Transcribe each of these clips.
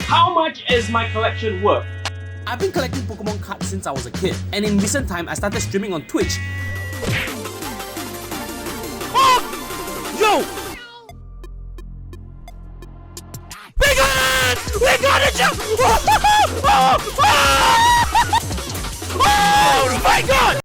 How much is my collection worth? I've been collecting Pokemon cards since I was a kid, and in recent time I started streaming on Twitch. Oh! Yo! We got it! We got it! Oh my god!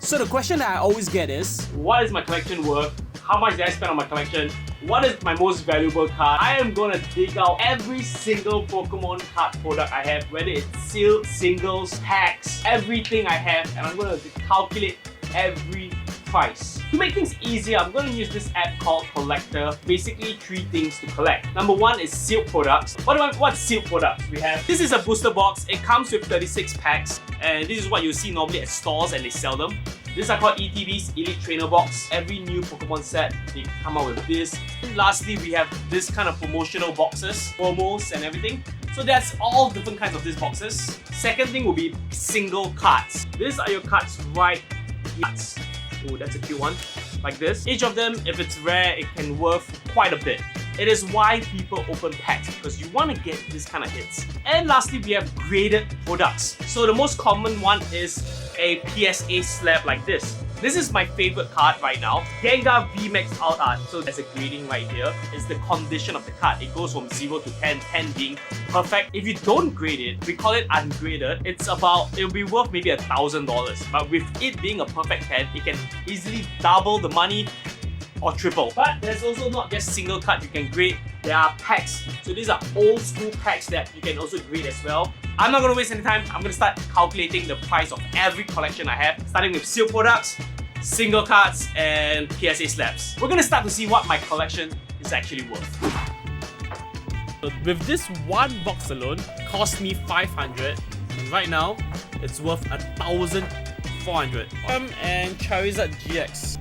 So the question that I always get is, what is my collection worth? How much did I spend on my collection? What is my most valuable card? I am gonna dig out every single Pokemon card product I have, whether it's sealed, singles, packs, everything I have, and I'm gonna calculate every price. To make things easier, I'm going to use this app called Collector. Basically, 3 things to collect. Number 1 is sealed products. What sealed products we have? This is a booster box. It comes with 36 packs, and this is what you see normally at stores, and they sell them. These are called ETBs, Elite Trainer Box. Every new Pokemon set, they come out with this. And lastly, we have this kind of promotional boxes, promos and everything. So that's all different kinds of these boxes. Second thing will be single cards. These are your cards right here. Oh, that's a cute one. Like this. Each of them, if it's rare, it can worth quite a bit. It is why people open packs, because you want to get this kind of hits. And lastly, we have graded products. So the most common one is a PSA slab like this. This is my favorite card right now. Gengar VMAX Alt Art. So there's a grading right here. It's the condition of the card. It goes from 0 to 10, 10 being perfect. If you don't grade it, we call it ungraded. It'll be worth maybe $1,000. But with it being a perfect 10, it can easily double the money or triple. But there's also not just single card you can grade. There are packs. So these are old school packs that you can also grade as well. I'm not going to waste any time. I'm going to start calculating the price of every collection I have, starting with sealed products, single cards, and PSA slabs. We're going to start to see what my collection is actually worth. With this one box alone, cost me $500, and right now it's worth $1,400. And Charizard GX.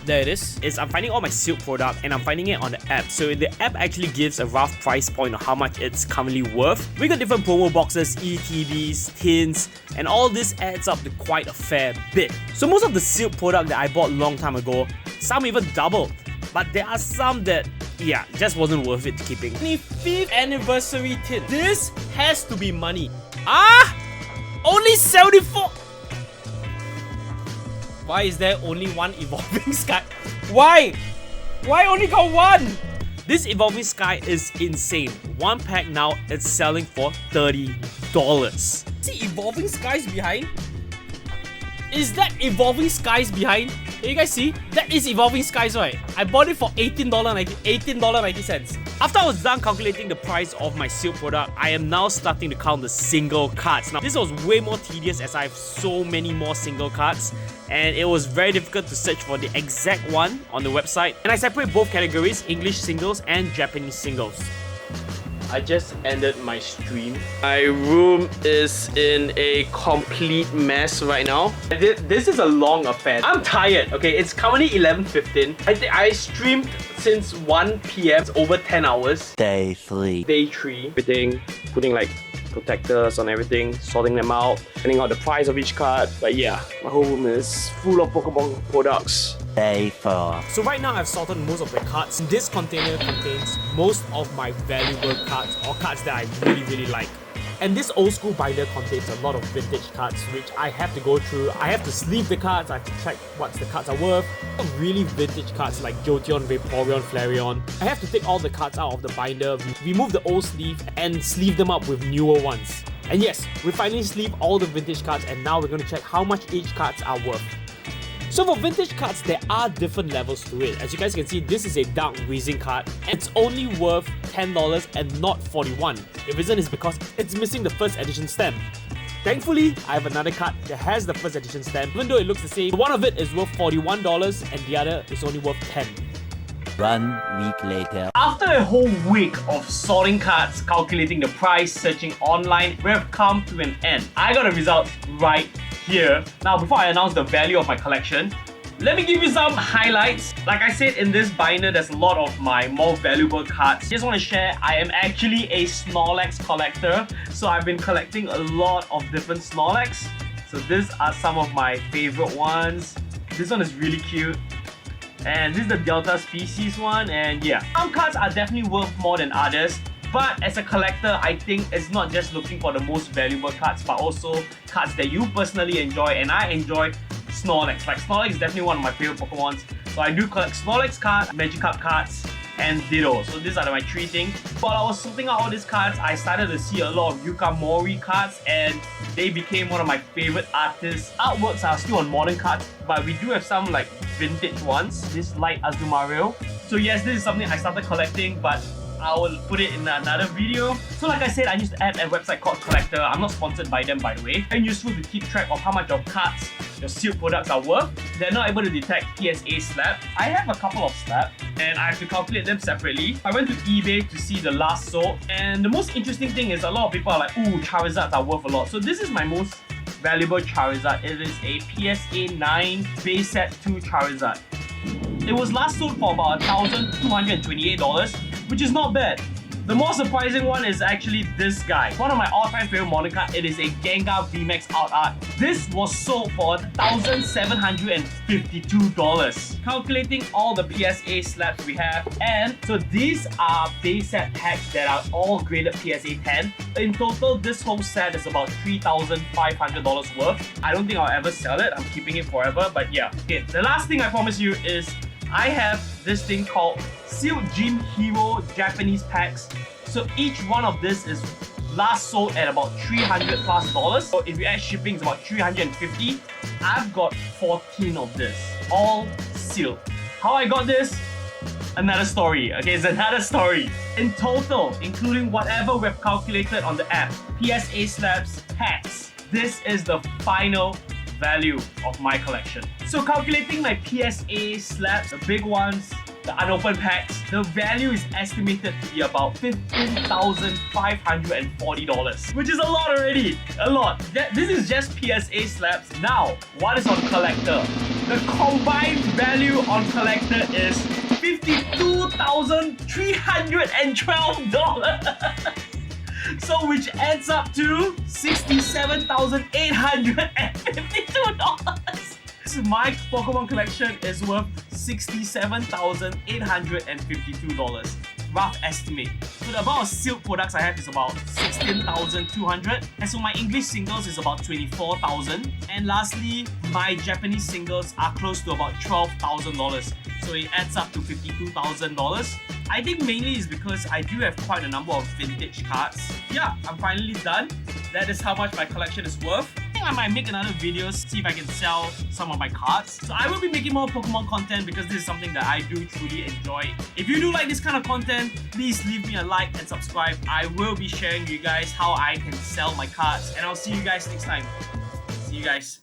There it is. I'm finding all my sealed product and I'm finding it on the app. So the app actually gives a rough price point of how much it's currently worth. We got different promo boxes, ETBs, tins, and all this adds up to quite a fair bit. So most of the sealed product that I bought a long time ago, some even doubled. But there are some that, yeah, just wasn't worth it keeping. 25th anniversary tin. This has to be money. Only 74. Why is there only one Evolving Sky? Why? Why only got one? This Evolving Sky is insane. One pack now, it's selling for $30. See Evolving Skies behind? Is that Evolving Skies behind? Can you guys see? That is Evolving Skies, right? I bought it for $18.90. After I was done calculating the price of my sealed product, I am now starting to count the single cards. Now, this was way more tedious as I have so many more single cards, and it was very difficult to search for the exact one on the website. And I separate both categories, English singles and Japanese singles. I just ended my stream. My room is in a complete mess right now. This is a long affair. I'm tired, okay? It's currently 11:15. I streamed since 1 PM. It's over 10 hours. Day 3. Day 3. Everything, putting like protectors on everything, sorting them out, finding out the price of each card. But yeah, my whole room is full of Pokemon products. Day 4. So right now I've sorted most of the cards. This container contains most of my valuable cards, or cards that I really like. And this old school binder contains a lot of vintage cards which I have to go through. I have to sleeve the cards, I have to check what the cards are worth. Really vintage cards like Jolteon, Vaporeon, Flareon. I have to take all the cards out of the binder, remove the old sleeve, and sleeve them up with newer ones. And yes, we finally sleeved all the vintage cards, and now we're going to check how much each cards are worth. So for vintage cards, there are different levels to it. As you guys can see, this is a Dark Weezing card, and it's only worth $10 and not $41. The reason is because it's missing the first edition stamp. Thankfully, I have another card that has the first edition stamp. Even though it looks the same, one of it is worth $41 and the other is only worth $10. 1 week later. After a whole week of sorting cards, calculating the price, searching online, we have come to an end. I got a result right here. Now, before I announce the value of my collection, let me give you some highlights. Like I said, in this binder, there's a lot of my more valuable cards. Just want to share, I am actually a Snorlax collector. So I've been collecting a lot of different Snorlax. So these are some of my favorite ones. This one is really cute. And this is the Delta Species one, and yeah. Some cards are definitely worth more than others. But as a collector, I think it's not just looking for the most valuable cards, but also cards that you personally enjoy, and I enjoy Snorlax. Like, Snorlax is definitely one of my favorite Pokemons. So I do collect Snorlax cards, Magikarp cards, and Ditto. So these are my three things. While I was sorting out all these cards, I started to see a lot of Yuka Mori cards, and they became one of my favorite artists. Artworks are still on modern cards, but we do have some like vintage ones. This Light Azumarill. So yes, this is something I started collecting, but I will put it in another video. So like I said, I used to add a website called Collector. I'm not sponsored by them, by the way. And useful to keep track of how much of cards your sealed products are worth. They're not able to detect PSA slab. I have a couple of slabs and I have to calculate them separately. I went to eBay to see the last sold, and the most interesting thing is a lot of people are like, ooh, Charizards are worth a lot. So this is my most valuable Charizard. It is a PSA 9 base set 2 Charizard. It was last sold for about $1,228, which is not bad. The more surprising one is actually this guy. One of my all-time favorite modern cards. It is a Gengar VMAX Out Art. This was sold for $1,752. Calculating all the PSA slabs we have, and so these are base set packs that are all graded PSA 10. In total, this whole set is about $3,500 worth. I don't think I'll ever sell it. I'm keeping it forever, but yeah. Okay, the last thing I promise you is I have this thing called Sealed Gym Hero Japanese packs. So each one of this is last sold at about $300+. So if you add shipping, it's about $350. I've got 14 of this, all sealed. How I got this? Another story. Okay, it's another story. In total, including whatever we've calculated on the app, PSA slabs, packs, this is the final value of my collection. So calculating my PSA slabs, the big ones, the unopened packs, the value is estimated to be about $15,540, which is a lot already. A lot. This is just PSA slabs. Now, what is on Collector? The combined value on Collector is $52,312. So which adds up to $67,852. So my Pokemon collection is worth $67,852. Rough estimate. So the amount of sealed products I have is about 16,200. And so my English singles is about 24,000. And lastly, my Japanese singles are close to about $12,000. So it adds up to $52,000. I think mainly is because I do have quite a number of vintage cards. Yeah, I'm finally done. That is how much my collection is worth. I think I might make another video, see if I can sell some of my cards. So I will be making more Pokemon content because this is something that I do truly enjoy. If you do like this kind of content, please leave me a like and subscribe. I will be sharing you guys how I can sell my cards, and I'll see you guys next time. See you guys.